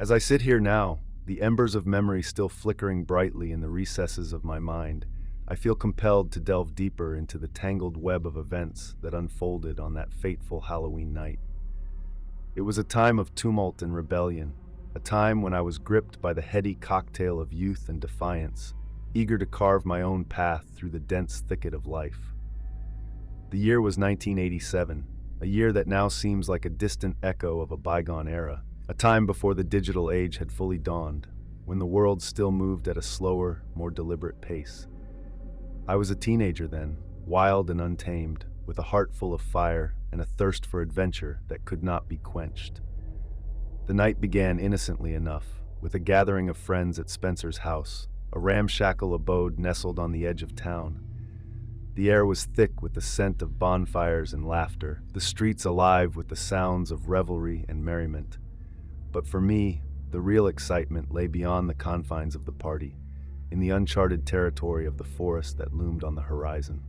As I sit here now, the embers of memory still flickering brightly in the recesses of my mind, I feel compelled to delve deeper into the tangled web of events that unfolded on that fateful Halloween night. It was a time of tumult and rebellion, a time when I was gripped by the heady cocktail of youth and defiance, eager to carve my own path through the dense thicket of life. The year was 1987, a year that now seems like a distant echo of a bygone era, a time before the digital age had fully dawned, when the world still moved at a slower, more deliberate pace. I was a teenager then, wild and untamed, with a heart full of fire and a thirst for adventure that could not be quenched. The night began innocently enough, with a gathering of friends at Spencer's house, a ramshackle abode nestled on the edge of town. The air was thick with the scent of bonfires and laughter, the streets alive with the sounds of revelry and merriment. But for me, the real excitement lay beyond the confines of the party, in the uncharted territory of the forest that loomed on the horizon.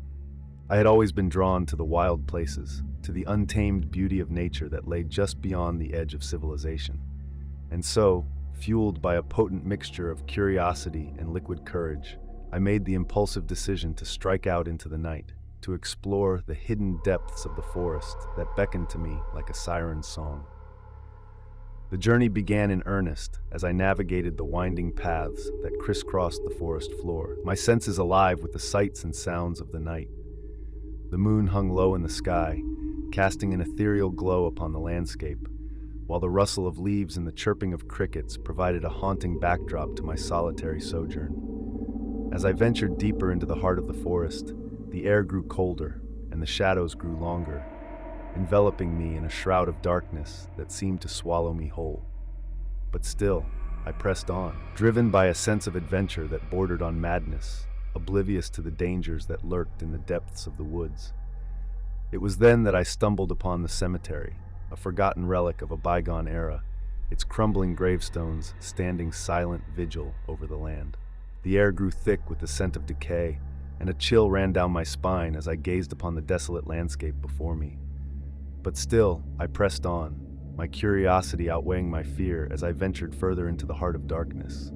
I had always been drawn to the wild places, to the untamed beauty of nature that lay just beyond the edge of civilization. And so, fueled by a potent mixture of curiosity and liquid courage, I made the impulsive decision to strike out into the night, to explore the hidden depths of the forest that beckoned to me like a siren's song. The journey began in earnest as I navigated the winding paths that crisscrossed the forest floor, my senses alive with the sights and sounds of the night. The moon hung low in the sky, casting an ethereal glow upon the landscape, while the rustle of leaves and the chirping of crickets provided a haunting backdrop to my solitary sojourn. As I ventured deeper into the heart of the forest, the air grew colder and the shadows grew longer, enveloping me in a shroud of darkness that seemed to swallow me whole. But still, I pressed on, driven by a sense of adventure that bordered on madness, oblivious to the dangers that lurked in the depths of the woods. It was then that I stumbled upon the cemetery, a forgotten relic of a bygone era, its crumbling gravestones standing silent vigil over the land. The air grew thick with the scent of decay, and a chill ran down my spine as I gazed upon the desolate landscape before me. But still, I pressed on, my curiosity outweighing my fear as I ventured further into the heart of darkness.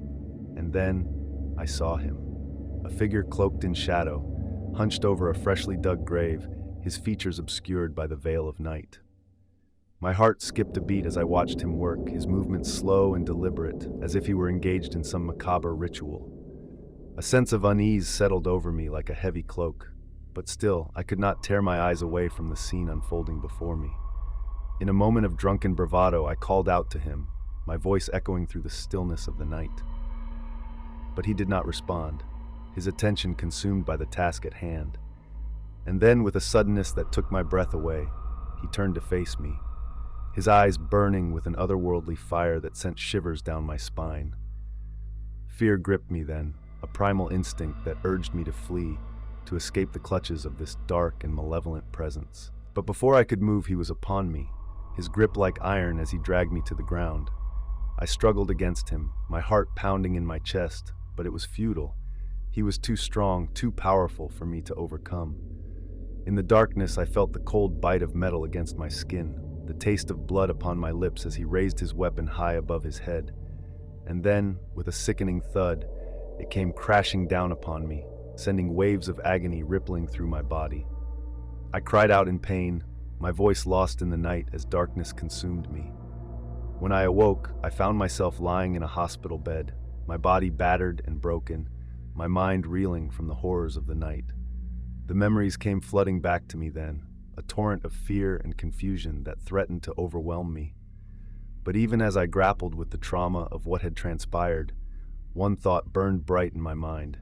And then, I saw him, a figure cloaked in shadow, hunched over a freshly dug grave, his features obscured by the veil of night. My heart skipped a beat as I watched him work, his movements slow and deliberate, as if he were engaged in some macabre ritual. A sense of unease settled over me like a heavy cloak, but still, I could not tear my eyes away from the scene unfolding before me. In a moment of drunken bravado, I called out to him, my voice echoing through the stillness of the night. But he did not respond, his attention consumed by the task at hand. And then, with a suddenness that took my breath away, he turned to face me, his eyes burning with an otherworldly fire that sent shivers down my spine. Fear gripped me then, a primal instinct that urged me to flee, to escape the clutches of this dark and malevolent presence. But before I could move, he was upon me, his grip like iron as he dragged me to the ground. I struggled against him, my heart pounding in my chest, but it was futile. He was too strong, too powerful for me to overcome. In the darkness, I felt the cold bite of metal against my skin, the taste of blood upon my lips as he raised his weapon high above his head. And then, with a sickening thud, it came crashing down upon me, sending waves of agony rippling through my body. I cried out in pain, my voice lost in the night as darkness consumed me. When I awoke, I found myself lying in a hospital bed, my body battered and broken, my mind reeling from the horrors of the night. The memories came flooding back to me then, a torrent of fear and confusion that threatened to overwhelm me. But even as I grappled with the trauma of what had transpired, one thought burned bright in my mind.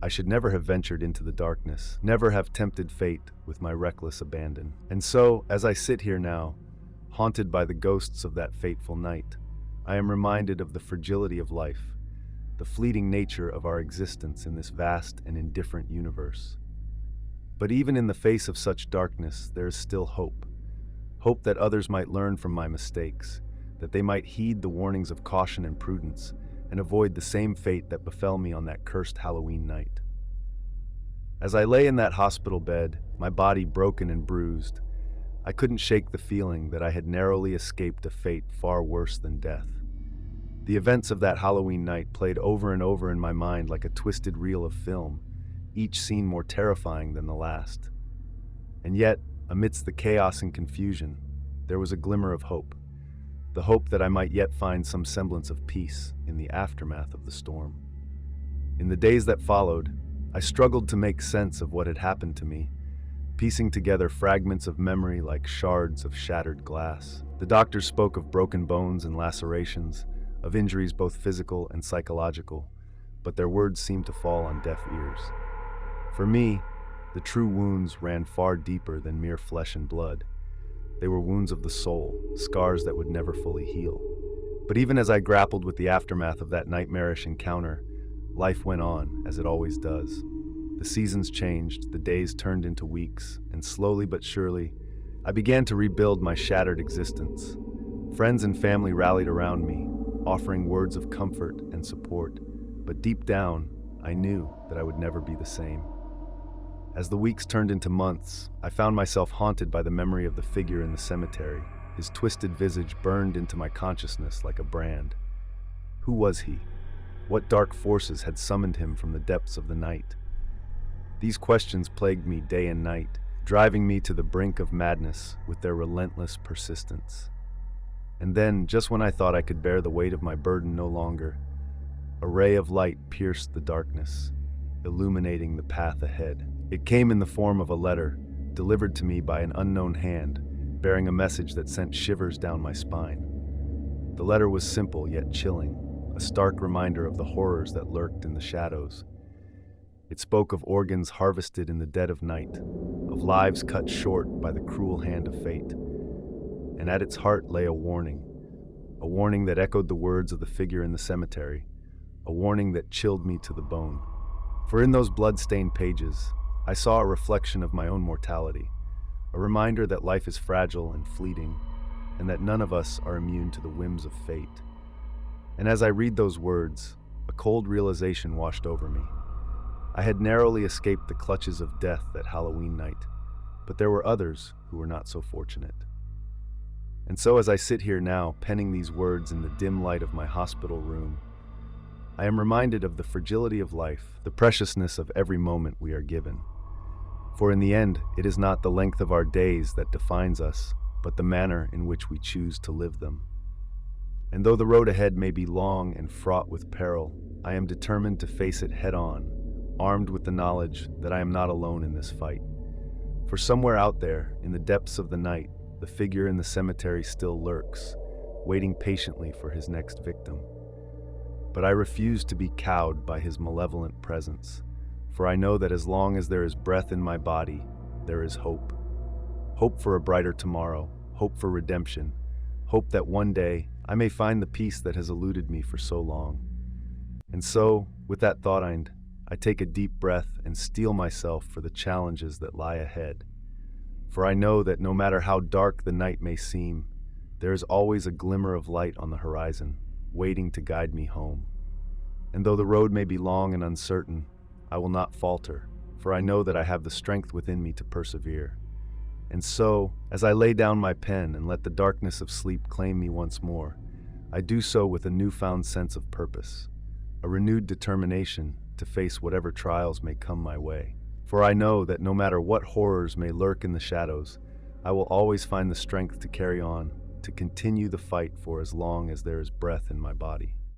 I should never have ventured into the darkness, never have tempted fate with my reckless abandon. And so, as I sit here now, haunted by the ghosts of that fateful night, I am reminded of the fragility of life, the fleeting nature of our existence in this vast and indifferent universe. But even in the face of such darkness, there is still hope. Hope that others might learn from my mistakes, that they might heed the warnings of caution and prudence, and avoid the same fate that befell me on that cursed Halloween night. As I lay in that hospital bed, my body broken and bruised, I couldn't shake the feeling that I had narrowly escaped a fate far worse than death. The events of that Halloween night played over and over in my mind like a twisted reel of film, each scene more terrifying than the last. And yet, amidst the chaos and confusion, there was a glimmer of hope. The hope that I might yet find some semblance of peace in the aftermath of the storm. In the days that followed, I struggled to make sense of what had happened to me, piecing together fragments of memory like shards of shattered glass. The doctors spoke of broken bones and lacerations, of injuries both physical and psychological, but their words seemed to fall on deaf ears. For me, the true wounds ran far deeper than mere flesh and blood. They were wounds of the soul, scars that would never fully heal. But even as I grappled with the aftermath of that nightmarish encounter, life went on, as it always does. The seasons changed, the days turned into weeks, and slowly but surely, I began to rebuild my shattered existence. Friends and family rallied around me, offering words of comfort and support, but deep down, I knew that I would never be the same. As the weeks turned into months, I found myself haunted by the memory of the figure in the cemetery. His twisted visage burned into my consciousness like a brand. Who was he? What dark forces had summoned him from the depths of the night? These questions plagued me day and night, driving me to the brink of madness with their relentless persistence. And then, just when I thought I could bear the weight of my burden no longer, a ray of light pierced the darkness, illuminating the path ahead. It came in the form of a letter, delivered to me by an unknown hand, bearing a message that sent shivers down my spine. The letter was simple yet chilling, a stark reminder of the horrors that lurked in the shadows. It spoke of organs harvested in the dead of night, of lives cut short by the cruel hand of fate. And at its heart lay a warning that echoed the words of the figure in the cemetery, a warning that chilled me to the bone. For in those blood-stained pages, I saw a reflection of my own mortality, a reminder that life is fragile and fleeting, and that none of us are immune to the whims of fate. And as I read those words, a cold realization washed over me. I had narrowly escaped the clutches of death that Halloween night, but there were others who were not so fortunate. And so as I sit here now, penning these words in the dim light of my hospital room, I am reminded of the fragility of life, the preciousness of every moment we are given. For in the end, it is not the length of our days that defines us, but the manner in which we choose to live them. And though the road ahead may be long and fraught with peril, I am determined to face it head-on, armed with the knowledge that I am not alone in this fight. For somewhere out there, in the depths of the night, the figure in the cemetery still lurks, waiting patiently for his next victim. But I refuse to be cowed by his malevolent presence, for I know that as long as there is breath in my body, there is hope. Hope for a brighter tomorrow, hope for redemption, hope that one day I may find the peace that has eluded me for so long. And so, with that thought in mind, I take a deep breath and steel myself for the challenges that lie ahead. For I know that no matter how dark the night may seem, there is always a glimmer of light on the horizon, waiting to guide me home. And though the road may be long and uncertain, I will not falter, for I know that I have the strength within me to persevere. And so, as I lay down my pen and let the darkness of sleep claim me once more, I do so with a newfound sense of purpose, a renewed determination to face whatever trials may come my way. For I know that no matter what horrors may lurk in the shadows, I will always find the strength to carry on, to continue the fight for as long as there is breath in my body.